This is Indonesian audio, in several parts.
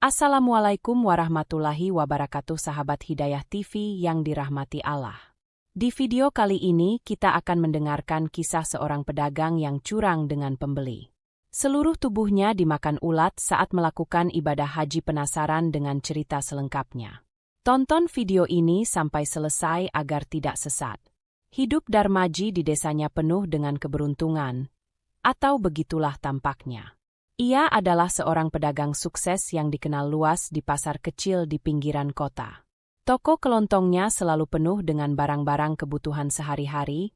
Assalamualaikum warahmatullahi wabarakatuh sahabat Hidayah TV yang dirahmati Allah. Di video kali ini kita akan mendengarkan kisah seorang pedagang yang curang dengan pembeli. Seluruh tubuhnya dimakan ulat saat melakukan ibadah haji. Penasaran dengan cerita selengkapnya? Tonton video ini sampai selesai agar tidak sesat. Hidup Darmaji di desanya penuh dengan keberuntungan, atau begitulah tampaknya. Ia adalah seorang pedagang sukses yang dikenal luas di pasar kecil di pinggiran kota. Toko kelontongnya selalu penuh dengan barang-barang kebutuhan sehari-hari,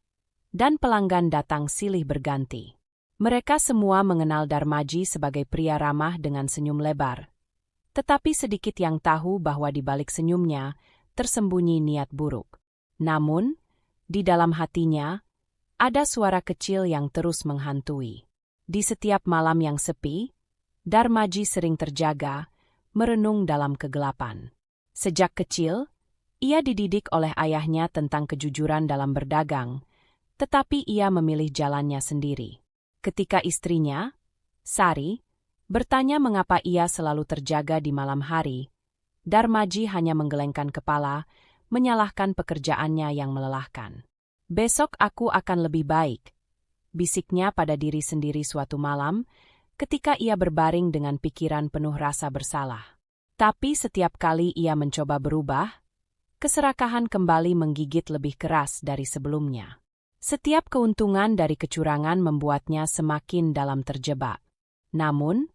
dan pelanggan datang silih berganti. Mereka semua mengenal Darmaji sebagai pria ramah dengan senyum lebar. Tetapi sedikit yang tahu bahwa di balik senyumnya tersembunyi niat buruk. Namun, di dalam hatinya, ada suara kecil yang terus menghantui. Di setiap malam yang sepi, Darmaji sering terjaga, merenung dalam kegelapan. Sejak kecil, ia dididik oleh ayahnya tentang kejujuran dalam berdagang, tetapi ia memilih jalannya sendiri. Ketika istrinya, Sari, bertanya mengapa ia selalu terjaga di malam hari, Darmaji hanya menggelengkan kepala, menyalahkan pekerjaannya yang melelahkan. "Besok aku akan lebih baik," bisiknya pada diri sendiri suatu malam, ketika ia berbaring dengan pikiran penuh rasa bersalah. Tapi setiap kali ia mencoba berubah, keserakahan kembali menggigit lebih keras dari sebelumnya. Setiap keuntungan dari kecurangan membuatnya semakin dalam terjebak. Namun,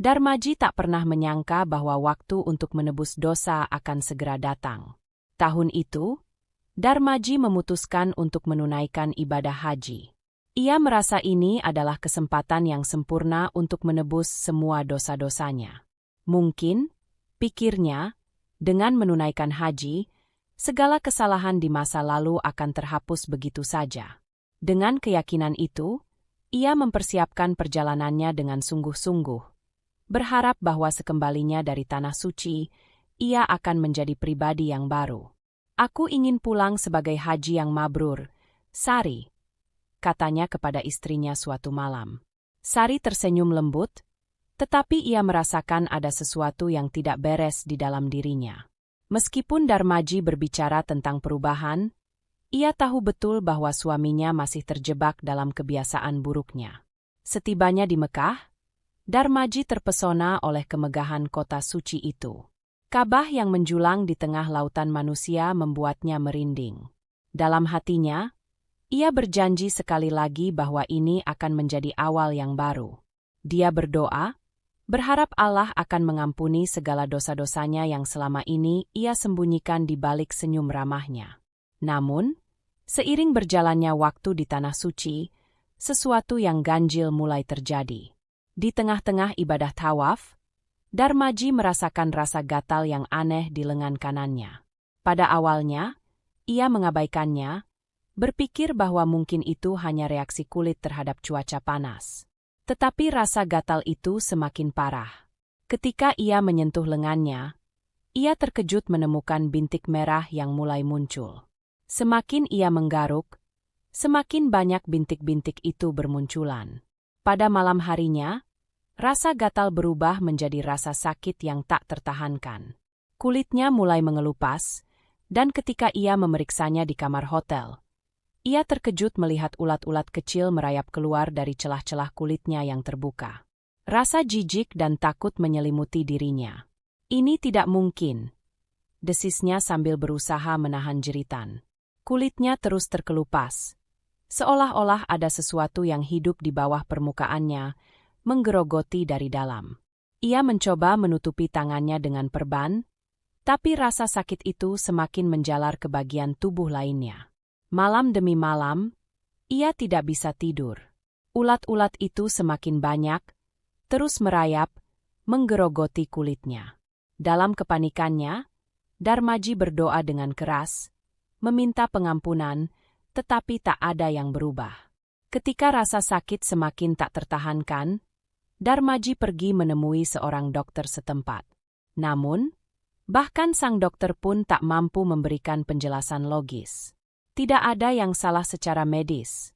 Darmaji tak pernah menyangka bahwa waktu untuk menebus dosa akan segera datang. Tahun itu, Darmaji memutuskan untuk menunaikan ibadah haji. Ia merasa ini adalah kesempatan yang sempurna untuk menebus semua dosa-dosanya. Mungkin, pikirnya, dengan menunaikan haji, segala kesalahan di masa lalu akan terhapus begitu saja. Dengan keyakinan itu, ia mempersiapkan perjalanannya dengan sungguh-sungguh, berharap bahwa sekembalinya dari tanah suci, ia akan menjadi pribadi yang baru. "Aku ingin pulang sebagai haji yang mabrur, Sari," katanya kepada istrinya suatu malam. Sari tersenyum lembut, tetapi ia merasakan ada sesuatu yang tidak beres di dalam dirinya. Meskipun Darmaji berbicara tentang perubahan, ia tahu betul bahwa suaminya masih terjebak dalam kebiasaan buruknya. Setibanya di Mekah, Darmaji terpesona oleh kemegahan kota suci itu. Ka'bah yang menjulang di tengah lautan manusia membuatnya merinding. Dalam hatinya, ia berjanji sekali lagi bahwa ini akan menjadi awal yang baru. Dia berdoa, berharap Allah akan mengampuni segala dosa-dosanya yang selama ini ia sembunyikan di balik senyum ramahnya. Namun, seiring berjalannya waktu di Tanah Suci, sesuatu yang ganjil mulai terjadi. Di tengah-tengah ibadah tawaf, Darmaji merasakan rasa gatal yang aneh di lengan kanannya. Pada awalnya, ia mengabaikannya, berpikir bahwa mungkin itu hanya reaksi kulit terhadap cuaca panas. Tetapi rasa gatal itu semakin parah. Ketika ia menyentuh lengannya, ia terkejut menemukan bintik merah yang mulai muncul. Semakin ia menggaruk, semakin banyak bintik-bintik itu bermunculan. Pada malam harinya, rasa gatal berubah menjadi rasa sakit yang tak tertahankan. Kulitnya mulai mengelupas, dan ketika ia memeriksanya di kamar hotel, ia terkejut melihat ulat-ulat kecil merayap keluar dari celah-celah kulitnya yang terbuka. Rasa jijik dan takut menyelimuti dirinya. "Ini tidak mungkin," desisnya sambil berusaha menahan jeritan. Kulitnya terus terkelupas, seolah-olah ada sesuatu yang hidup di bawah permukaannya, menggerogoti dari dalam. Ia mencoba menutupi tangannya dengan perban, tapi rasa sakit itu semakin menjalar ke bagian tubuh lainnya. Malam demi malam, ia tidak bisa tidur. Ulat-ulat itu semakin banyak, terus merayap, menggerogoti kulitnya. Dalam kepanikannya, Darmaji berdoa dengan keras, meminta pengampunan, tetapi tak ada yang berubah. Ketika rasa sakit semakin tak tertahankan, Darmaji pergi menemui seorang dokter setempat. Namun, bahkan sang dokter pun tak mampu memberikan penjelasan logis. "Tidak ada yang salah secara medis,"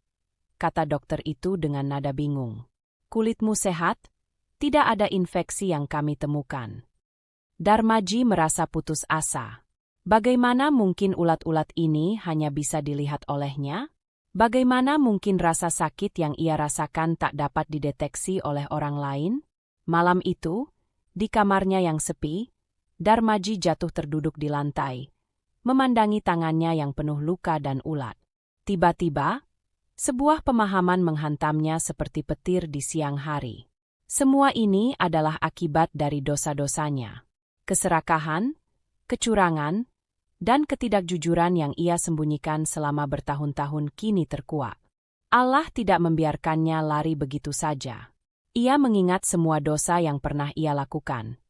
kata dokter itu dengan nada bingung. "Kulitmu sehat, tidak ada infeksi yang kami temukan." Darmaji merasa putus asa. Bagaimana mungkin ulat-ulat ini hanya bisa dilihat olehnya? Bagaimana mungkin rasa sakit yang ia rasakan tak dapat dideteksi oleh orang lain? Malam itu, di kamarnya yang sepi, Darmaji jatuh terduduk di lantai, memandangi tangannya yang penuh luka dan ulat. Tiba-tiba, sebuah pemahaman menghantamnya seperti petir di siang hari. Semua ini adalah akibat dari dosa-dosanya. Keserakahan, kecurangan, dan ketidakjujuran yang ia sembunyikan selama bertahun-tahun kini terkuak. Allah tidak membiarkannya lari begitu saja. Ia mengingat semua dosa yang pernah ia lakukan.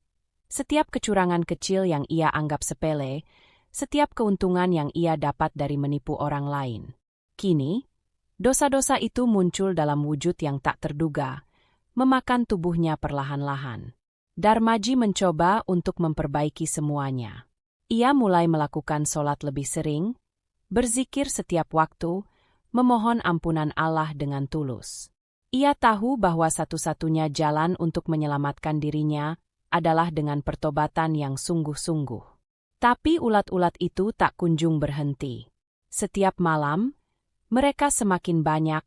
Setiap kecurangan kecil yang ia anggap sepele, setiap keuntungan yang ia dapat dari menipu orang lain. Kini, dosa-dosa itu muncul dalam wujud yang tak terduga, memakan tubuhnya perlahan-lahan. Darmaji mencoba untuk memperbaiki semuanya. Ia mulai melakukan sholat lebih sering, berzikir setiap waktu, memohon ampunan Allah dengan tulus. Ia tahu bahwa satu-satunya jalan untuk menyelamatkan dirinya adalah dengan pertobatan yang sungguh-sungguh. Tapi ulat-ulat itu tak kunjung berhenti. Setiap malam, mereka semakin banyak,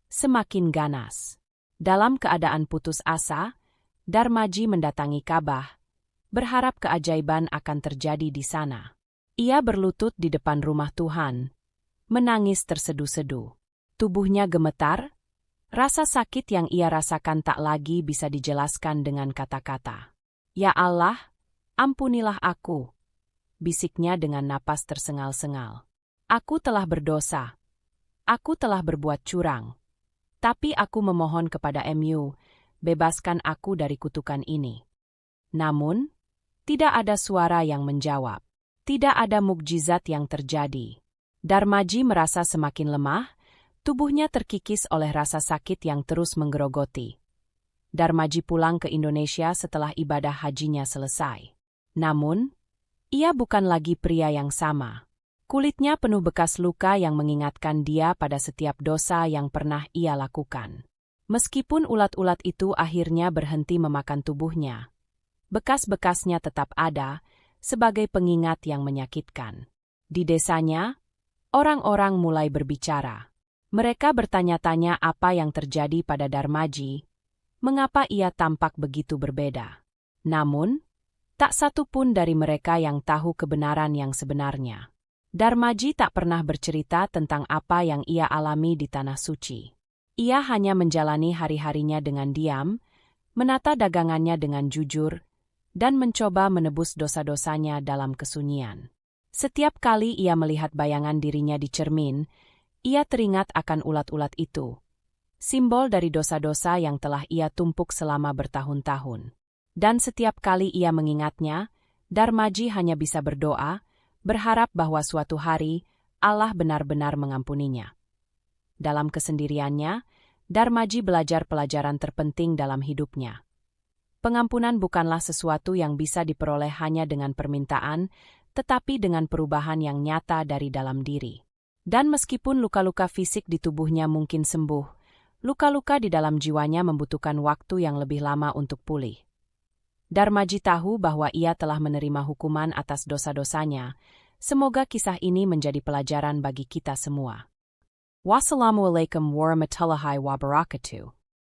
semakin ganas. Dalam keadaan putus asa, Darmaji mendatangi Ka'bah, berharap keajaiban akan terjadi di sana. Ia berlutut di depan rumah Tuhan, menangis terseduh-seduh. Tubuhnya gemetar, rasa sakit yang ia rasakan tak lagi bisa dijelaskan dengan kata-kata. "Ya Allah, ampunilah aku," bisiknya dengan napas tersengal-sengal. "Aku telah berdosa. Aku telah berbuat curang. Tapi aku memohon kepada MU, bebaskan aku dari kutukan ini." Namun, tidak ada suara yang menjawab. Tidak ada mukjizat yang terjadi. Darmaji merasa semakin lemah, tubuhnya terkikis oleh rasa sakit yang terus menggerogoti. Darmaji pulang ke Indonesia setelah ibadah hajinya selesai. Namun, ia bukan lagi pria yang sama. Kulitnya penuh bekas luka yang mengingatkan dia pada setiap dosa yang pernah ia lakukan. Meskipun ulat-ulat itu akhirnya berhenti memakan tubuhnya, bekas-bekasnya tetap ada sebagai pengingat yang menyakitkan. Di desanya, orang-orang mulai berbicara. Mereka bertanya-tanya apa yang terjadi pada Darmaji, mengapa ia tampak begitu berbeda. Namun, tak satu pun dari mereka yang tahu kebenaran yang sebenarnya. Darmaji tak pernah bercerita tentang apa yang ia alami di Tanah Suci. Ia hanya menjalani hari-harinya dengan diam, menata dagangannya dengan jujur, dan mencoba menebus dosa-dosanya dalam kesunyian. Setiap kali ia melihat bayangan dirinya di cermin, ia teringat akan ulat-ulat itu, simbol dari dosa-dosa yang telah ia tumpuk selama bertahun-tahun. Dan setiap kali ia mengingatnya, Darmaji hanya bisa berdoa, berharap bahwa suatu hari Allah benar-benar mengampuninya. Dalam kesendiriannya, Darmaji belajar pelajaran terpenting dalam hidupnya. Pengampunan bukanlah sesuatu yang bisa diperoleh hanya dengan permintaan, tetapi dengan perubahan yang nyata dari dalam diri. Dan meskipun luka-luka fisik di tubuhnya mungkin sembuh, luka-luka di dalam jiwanya membutuhkan waktu yang lebih lama untuk pulih. Darmaji tahu bahwa ia telah menerima hukuman atas dosa-dosanya. Semoga kisah ini menjadi pelajaran bagi kita semua. Wassalamualaikum warahmatullahi wabarakatuh.